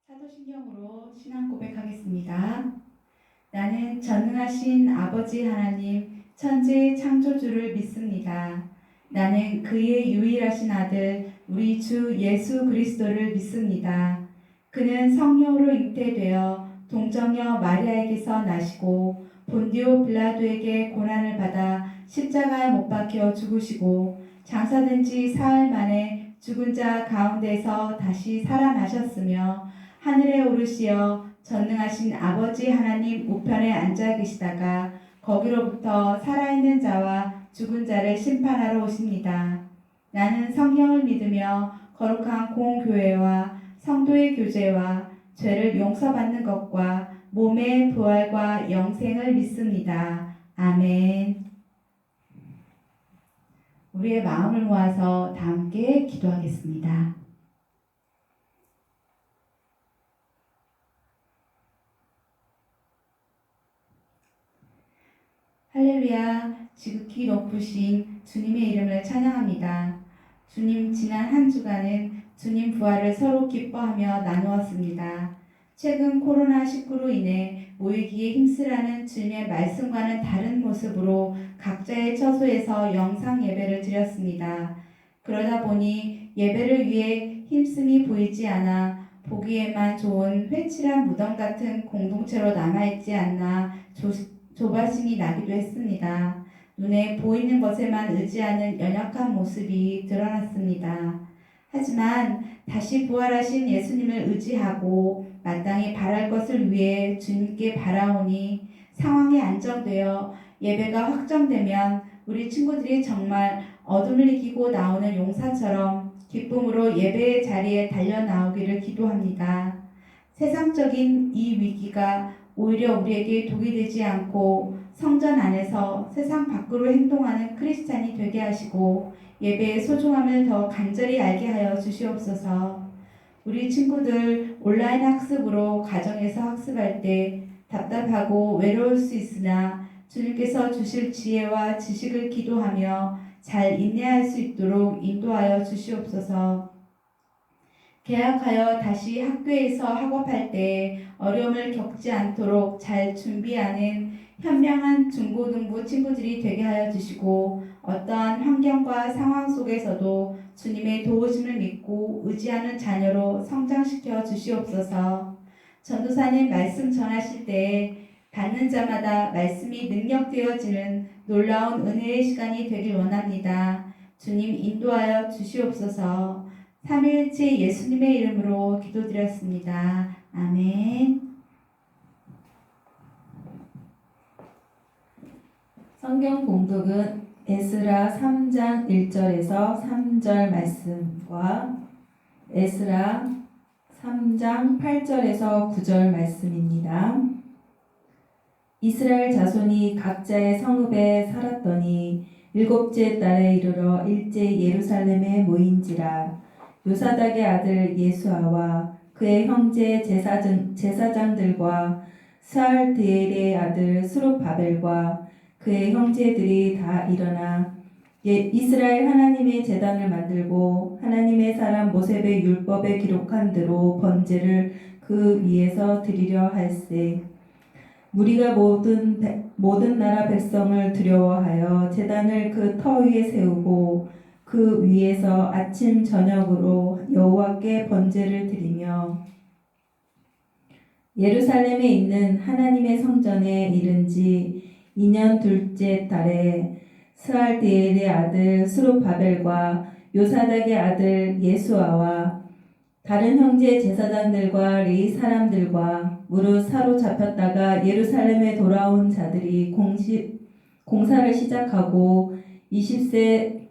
사도신경으로 신앙 고백하겠습니다. 나는 전능하신 아버지 하나님 천지 창조주를 믿습니다. 나는 그의 유일하신 아들 우리 주 예수 그리스도를 믿습니다. 그는 성령으로 잉태되어 동정녀 마리아에게서 나시고 본디오 빌라도에게 고난을 받아 십자가에 못 박혀 죽으시고 장사된 지 사흘 만에 죽은 자 가운데서 다시 살아나셨으며 하늘에 오르시어 전능하신 아버지 하나님 우편에 앉아 계시다가 거기로부터 살아있는 자와 죽은 자를 심판하러 오십니다. 나는 성령을 믿으며 거룩한 공교회와 성도의 교제와 죄를 용서받는 것과 몸의 부활과 영생을 믿습니다. 아멘. 우리의 마음을 모아서 다 함께 기도하겠습니다. 할렐루야, 지극히 높으신 주님의 이름을 찬양합니다. 주님, 지난 한 주간은 주님 부활을 서로 기뻐하며 나누었습니다. 최근 코로나19로 인해 모이기에 힘쓰라는 주님의 말씀과는 다른 모습으로 각자의 처소에서 영상 예배를 드렸습니다. 그러다 보니 예배를 위해 힘씀이 보이지 않아 보기에만 좋은 회칠한 무덤 같은 공동체로 남아있지 않나 조바심이 나기도 했습니다. 눈에 보이는 것에만 의지하는 연약한 모습이 드러났습니다. 하지만 다시 부활하신 예수님을 의지하고 마땅히 바랄 것을 위해 주님께 바라오니 상황이 안정되어 예배가 확정되면 우리 친구들이 정말 어둠을 이기고 나오는 용사처럼 기쁨으로 예배의 자리에 달려 나오기를 기도합니다. 세상적인 이 위기가 오히려 우리에게 독이 되지 않고 성전 안에서 세상 밖으로 행동하는 크리스찬이 되게 하시고 예배의 소중함을 더 간절히 알게 하여 주시옵소서. 우리 친구들 온라인 학습으로 가정에서 학습할 때 답답하고 외로울 수 있으나 주님께서 주실 지혜와 지식을 기도하며 잘 인내할 수 있도록 인도하여 주시옵소서. 개학하여 다시 학교에서 학업할 때 어려움을 겪지 않도록 잘 준비하는 현명한 중고등부 친구들이 되게 하여 주시고 어떠한 환경과 상황 속에서도 주님의 도우심을 믿고 의지하는 자녀로 성장시켜 주시옵소서. 전도사님 말씀 전하실 때 받는 자마다 말씀이 능력되어지는 놀라운 은혜의 시간이 되길 원합니다. 주님 인도하여 주시옵소서. 삼위일체 예수님의 이름으로 기도드렸습니다. 아멘. 성경 봉독은 에스라 3장 1절에서 3절 말씀과 에스라 3장 8절에서 9절 말씀입니다. 이스라엘 자손이 각자의 성읍에 살았더니 일곱째 달에 이르러 일제 예루살렘에 모인지라. 요사닥의 아들 예수아와 그의 형제 제사장들과 스알드엘의 아들 스룹바벨과 그의 형제들이 다 일어나 이스라엘 하나님의 제단을 만들고 하나님의 사람 모세의 율법에 기록한 대로 번제를 그 위에서 드리려 할세. 무리가 모든 나라 백성을 두려워하여 제단을 그 터 위에 세우고 그 위에서 아침 저녁으로 여호와께 번제를 드리며 예루살렘에 있는 하나님의 성전에 이른 지 2년 둘째 달에 스알디엘의 아들 스룹바벨과 요사닥의 아들 예수아와 다른 형제 제사장들과 레위 사람들과 무릇 사로잡혔다가 예루살렘에 돌아온 자들이 공사를 시작하고 20세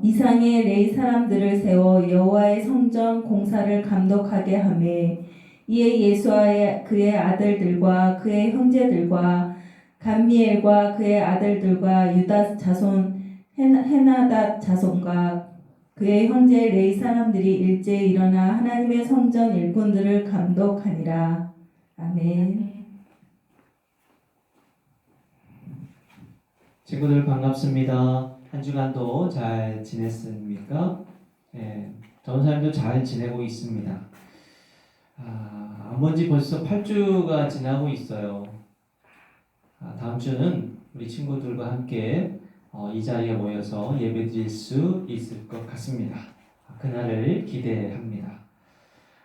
이상의 레위 사람들을 세워 여호와의 성전 공사를 감독하게 하매 이에 예수와 그의 아들들과 그의 형제들과 감미엘과 그의 아들들과 유다 자손 헤나닷 자손과 그의 형제 레위 사람들이 일제히 일어나 하나님의 성전 일꾼들을 감독하니라. 아멘. 친구들 반갑습니다. 한 주간도 잘 지냈습니까? 전사님도 잘 지내고 있습니다. 안 본 지 벌써 8주가 지나고 있어요. 다음 주는 우리 친구들과 함께 이 자리에 모여서 예배 드릴 수 있을 것 같습니다. 그날을 기대합니다.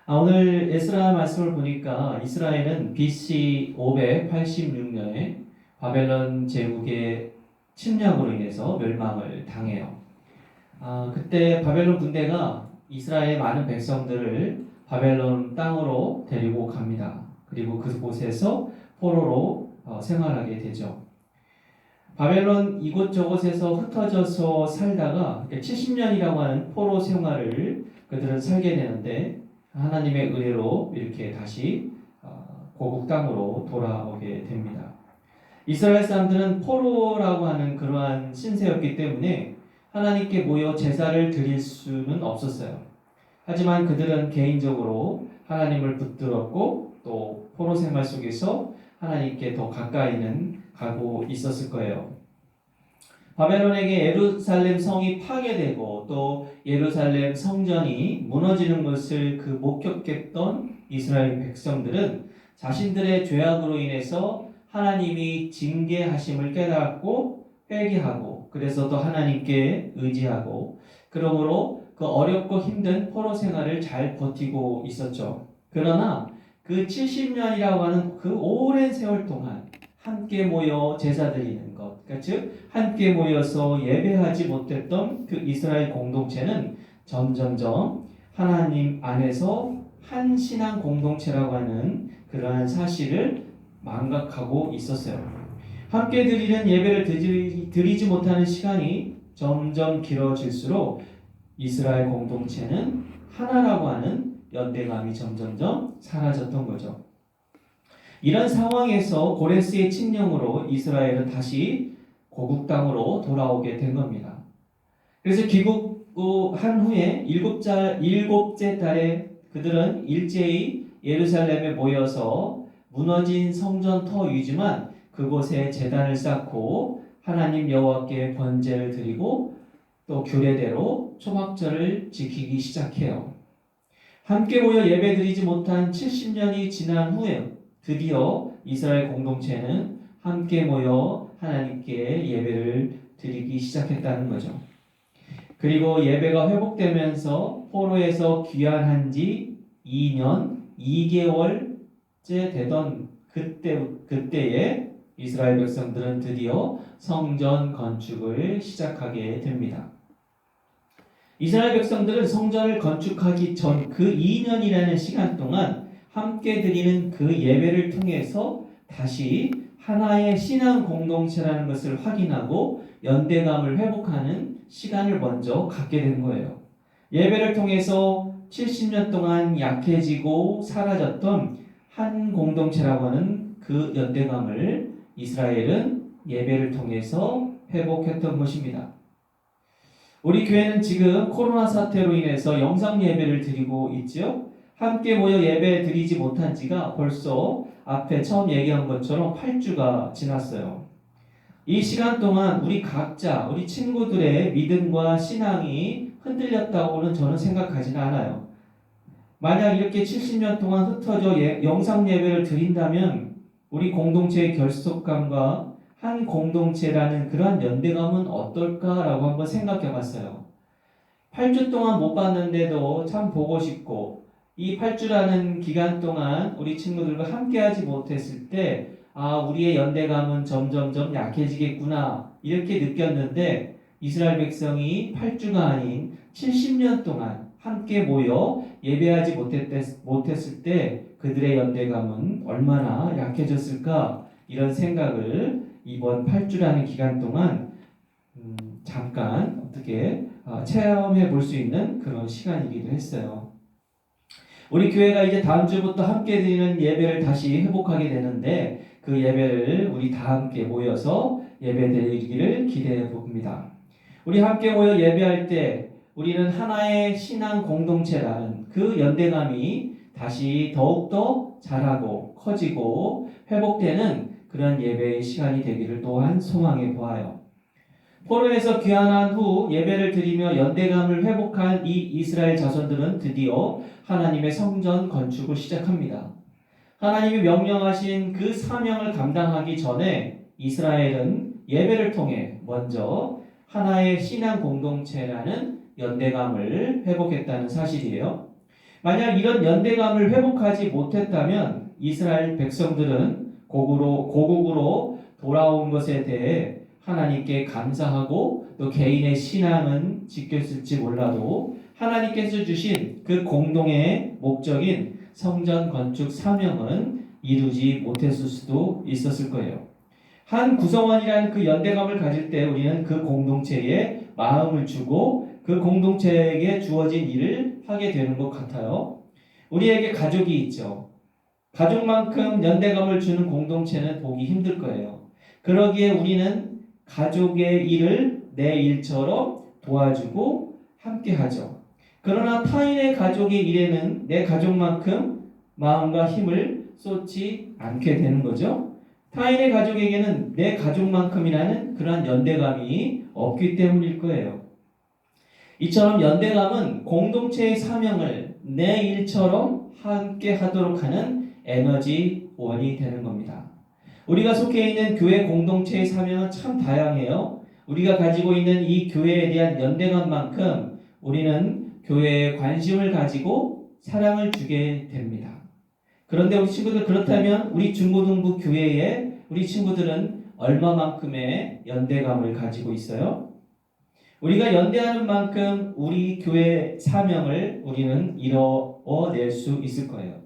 오늘 에스라 말씀을 보니까 이스라엘은 BC 586년에 바벨론 제국의 침략으로 인해서 멸망을 당해요. 그때 바벨론 군대가 이스라엘의 많은 백성들을 바벨론 땅으로 데리고 갑니다. 그리고 그곳에서 포로로 생활하게 되죠. 바벨론 이곳저곳에서 흩어져서 살다가 70년이라고 하는 포로 생활을 그들은 살게 되는데 하나님의 은혜로 이렇게 다시 고국 땅으로 돌아오게 됩니다. 이스라엘 사람들은 포로라고 하는 그러한 신세였기 때문에 하나님께 모여 제사를 드릴 수는 없었어요. 하지만 그들은 개인적으로 하나님을 붙들었고 또 포로 생활 속에서 하나님께 더 가까이는 가고 있었을 거예요. 바벨론에게 예루살렘 성이 파괴되고 또 예루살렘 성전이 무너지는 것을 목격했던 이스라엘 백성들은 자신들의 죄악으로 인해서 하나님이 징계하심을 깨닫고 회개하고 그래서 또 하나님께 의지하고 그러므로 그 어렵고 힘든 포로 생활을 잘 버티고 있었죠. 그러나 그 70년이라고 하는 그 오랜 세월 동안 함께 모여 제사 드리는 것, 즉 함께 모여서 예배하지 못했던 그 이스라엘 공동체는 점점점 하나님 안에서 한 신앙 공동체라고 하는 그러한 사실을 망각하고 있었어요. 함께 드리는 예배를 드리지 못하는 시간이 점점 길어질수록 이스라엘 공동체는 하나라고 하는 연대감이 점점점 사라졌던 거죠. 이런 상황에서 고레스의 칙령으로 이스라엘은 다시 고국 땅으로 돌아오게 된 겁니다. 그래서 귀국한 후에 일곱째 달에 그들은 일제히 예루살렘에 모여서 무너진 성전 터 위지만 그곳에 제단을 쌓고 하나님 여호와께 번제를 드리고 또 규례대로 초막절을 지키기 시작해요. 함께 모여 예배드리지 못한 70년이 지난 후에 드디어 이스라엘 공동체는 함께 모여 하나님께 예배를 드리기 시작했다는 거죠. 그리고 예배가 회복되면서 포로에서 귀환한 지 2년 2개월째 되던 그때에 이스라엘 백성들은 드디어 성전 건축을 시작하게 됩니다. 이스라엘 백성들은 성전을 건축하기 전 그 2년이라는 시간 동안 함께 드리는 그 예배를 통해서 다시 하나의 신앙 공동체라는 것을 확인하고 연대감을 회복하는 시간을 먼저 갖게 된 거예요. 예배를 통해서 70년 동안 약해지고 사라졌던 한 공동체라고 하는 그 연대감을 이스라엘은 예배를 통해서 회복했던 것입니다. 우리 교회는 지금 코로나 사태로 인해서 영상 예배를 드리고 있죠. 함께 모여 예배 드리지 못한 지가 벌써 앞에 처음 얘기한 것처럼 8주가 지났어요. 이 시간 동안 우리 각자, 우리 친구들의 믿음과 신앙이 흔들렸다고는 저는 생각하지는 않아요. 만약 이렇게 70년 동안 흩어져 영상 예배를 드린다면 우리 공동체의 결속감과 한 공동체라는 그런 연대감은 어떨까라고 한번 생각해 봤어요. 8주 동안 못 봤는데도 참 보고 싶고 이 8주라는 기간 동안 우리 친구들과 함께하지 못했을 때 우리의 연대감은 점점점 약해지겠구나 이렇게 느꼈는데 이스라엘 백성이 8주가 아닌 70년 동안 함께 모여 예배하지 못했을 때 그들의 연대감은 얼마나 약해졌을까 이런 생각을 이번 8주라는 기간 동안 잠깐 어떻게 체험해 볼 수 있는 그런 시간이기도 했어요. 우리 교회가 이제 다음 주부터 함께 드리는 예배를 다시 회복하게 되는데 그 예배를 우리 다 함께 모여서 예배 드리기를 기대해 봅니다. 우리 함께 모여 예배할 때 우리는 하나의 신앙 공동체라는 그 연대감이 다시 더욱더 자라고 커지고 회복되는 그런 예배의 시간이 되기를 또한 소망해 보아요. 포로에서 귀환한 후 예배를 드리며 연대감을 회복한 이 이스라엘 자손들은 드디어 하나님의 성전 건축을 시작합니다. 하나님이 명령하신 그 사명을 감당하기 전에 이스라엘은 예배를 통해 먼저 하나의 신앙 공동체라는 연대감을 회복했다는 사실이에요. 만약 이런 연대감을 회복하지 못했다면 이스라엘 백성들은 고국으로 돌아온 것에 대해 하나님께 감사하고 또 개인의 신앙은 지켰을지 몰라도 하나님께서 주신 그 공동의 목적인 성전 건축 사명은 이루지 못했을 수도 있었을 거예요. 한 구성원이라는 그 연대감을 가질 때 우리는 그 공동체에 마음을 주고 그 공동체에게 주어진 일을 하게 되는 것 같아요. 우리에게 가족이 있죠. 가족만큼 연대감을 주는 공동체는 보기 힘들 거예요. 그러기에 우리는 가족의 일을 내 일처럼 도와주고 함께 하죠. 그러나 타인의 가족의 일에는 내 가족만큼 마음과 힘을 쏟지 않게 되는 거죠. 타인의 가족에게는 내 가족만큼이라는 그러한 연대감이 없기 때문일 거예요. 이처럼 연대감은 공동체의 사명을 내 일처럼 함께 하도록 하는 에너지원이 되는 겁니다. 우리가 속해 있는 교회 공동체의 사명은 참 다양해요. 우리가 가지고 있는 이 교회에 대한 연대감만큼 우리는 교회에 관심을 가지고 사랑을 주게 됩니다. 그런데 우리 친구들, 그렇다면 우리 중고등부 교회에 우리 친구들은 얼마만큼의 연대감을 가지고 있어요? 우리가 연대하는 만큼 우리 교회 사명을 우리는 이뤄낼 수 있을 거예요.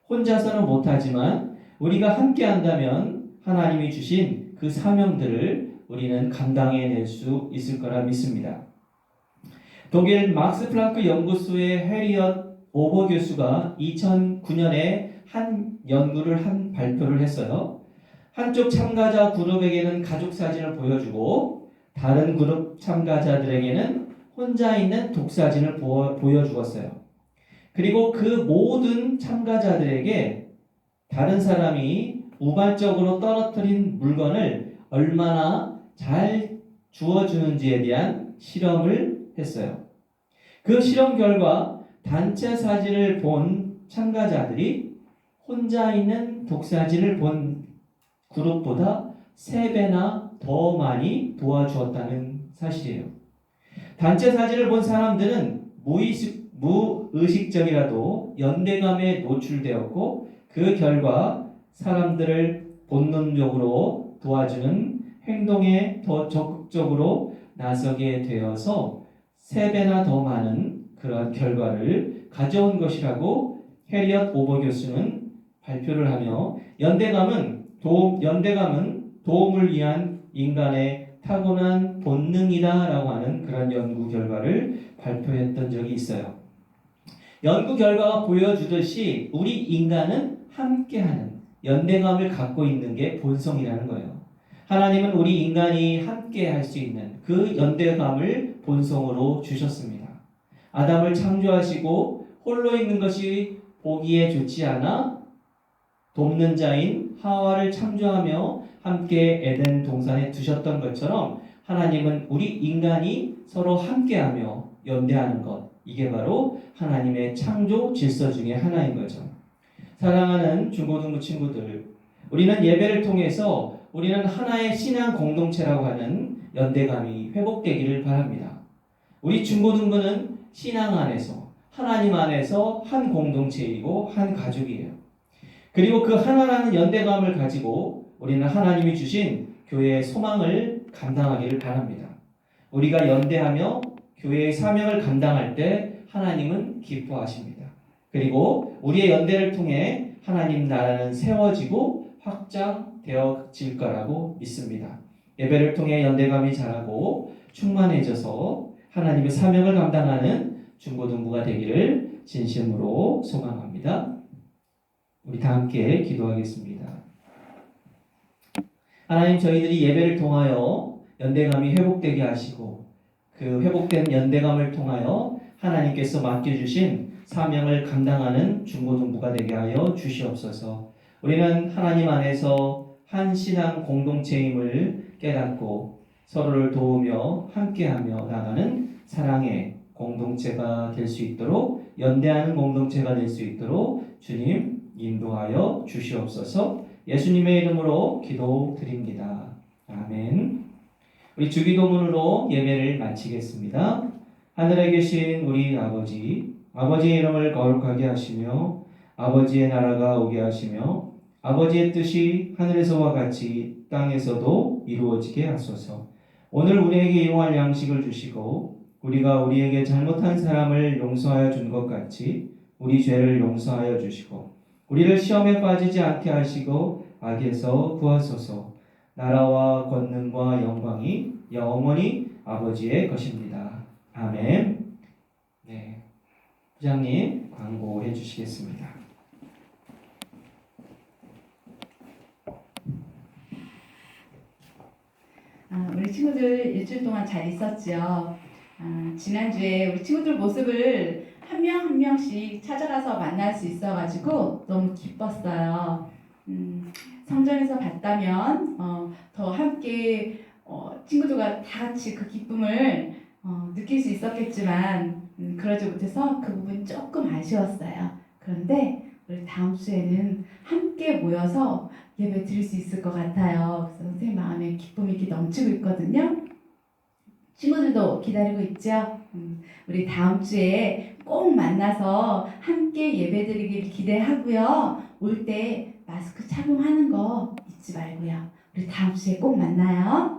혼자서는 못하지만 우리가 함께 한다면 하나님이 주신 그 사명들을 우리는 감당해낼 수 있을 거라 믿습니다. 독일 막스 플랑크 연구소의 해리엇 오버 교수가 2009년에 한 발표를 했어요. 한쪽 참가자 그룹에게는 가족 사진을 보여주고 다른 그룹 참가자들에게는 혼자 있는 독사진을 보여주었어요. 그리고 그 모든 참가자들에게 다른 사람이 우발적으로 떨어뜨린 물건을 얼마나 잘 주워주는지에 대한 실험을 했어요. 그 실험 결과 단체 사진을 본 참가자들이 혼자 있는 독사진을 본 그룹보다 3배나 더 많이 도와주었다는 사실이에요. 단체 사진을 본 사람들은 무의식적이라도 연대감에 노출되었고 그 결과 사람들을 본능적으로 도와주는 행동에 더 적극적으로 나서게 되어서 3배나 더 많은 그런 결과를 가져온 것이라고 해리엇 오버 교수는 발표를 하며 연대감은 도움을 위한 인간의 타고난 본능이다라고 하는 그런 연구 결과를 발표했던 적이 있어요. 연구 결과가 보여주듯이 우리 인간은 함께하는 연대감을 갖고 있는 게 본성이라는 거예요. 하나님은 우리 인간이 함께 할 수 있는 그 연대감을 본성으로 주셨습니다. 아담을 창조하시고 홀로 있는 것이 보기에 좋지 않아 돕는 자인 하와를 창조하며 함께 에덴 동산에 두셨던 것처럼 하나님은 우리 인간이 서로 함께하며 연대하는 것, 이게 바로 하나님의 창조 질서 중에 하나인 거죠. 사랑하는 중고등부 친구들, 우리는 예배를 통해서 우리는 하나의 신앙 공동체라고 하는 연대감이 회복되기를 바랍니다. 우리 중고등부는 신앙 안에서 하나님 안에서 한 공동체이고 한 가족이에요. 그리고 그 하나라는 연대감을 가지고 우리는 하나님이 주신 교회의 소망을 감당하기를 바랍니다. 우리가 연대하며 교회의 사명을 감당할 때 하나님은 기뻐하십니다. 그리고 우리의 연대를 통해 하나님 나라는 세워지고 확장되어질 거라고 믿습니다. 예배를 통해 연대감이 자라고 충만해져서 하나님의 사명을 감당하는 중고등부가 되기를 진심으로 소망합니다. 우리 다 함께 기도하겠습니다. 하나님, 저희들이 예배를 통하여 연대감이 회복되게 하시고 그 회복된 연대감을 통하여 하나님께서 맡겨주신 사명을 감당하는 중고등부가 되게 하여 주시옵소서. 우리는 하나님 안에서 한 신앙 공동체임을 깨닫고 서로를 도우며 함께하며 나가는 사랑의 공동체가 될 수 있도록, 연대하는 공동체가 될 수 있도록 주님 인도하여 주시옵소서. 예수님의 이름으로 기도드립니다. 아멘. 우리 주기도문으로 예배를 마치겠습니다. 하늘에 계신 우리 아버지, 아버지의 이름을 거룩하게 하시며 아버지의 나라가 오게 하시며 아버지의 뜻이 하늘에서와 같이 땅에서도 이루어지게 하소서. 오늘 우리에게 일용할 양식을 주시고 우리가 우리에게 잘못한 사람을 용서하여 준 것 같이 우리 죄를 용서하여 주시고 우리를 시험에 빠지지 않게 하시고 악에서 구하소서. 나라와 권능과 영광이 영원히 아버지의 것입니다. 아멘. 네, 부장님 광고해 주시겠습니다. 우리 친구들 일주일 동안 잘 있었지요. 지난주에 우리 친구들 모습을 한 명 한 명씩 찾아가서 만날 수 있어가지고 너무 기뻤어요. 성전에서 봤다면 더 함께 친구들과 다 같이 그 기쁨을 느낄 수 있었겠지만 그러지 못해서 그 부분 조금 아쉬웠어요. 그런데 우리 다음 주에는 함께 모여서 예배 드릴 수 있을 것 같아요. 그래서 선생님 마음에 기쁨이 이렇게 넘치고 있거든요. 친구들도 기다리고 있죠? 우리 다음 주에 꼭 만나서 함께 예배 드리길 기대하고요. 올 때 마스크 착용하는 거 잊지 말고요. 우리 다음 주에 꼭 만나요.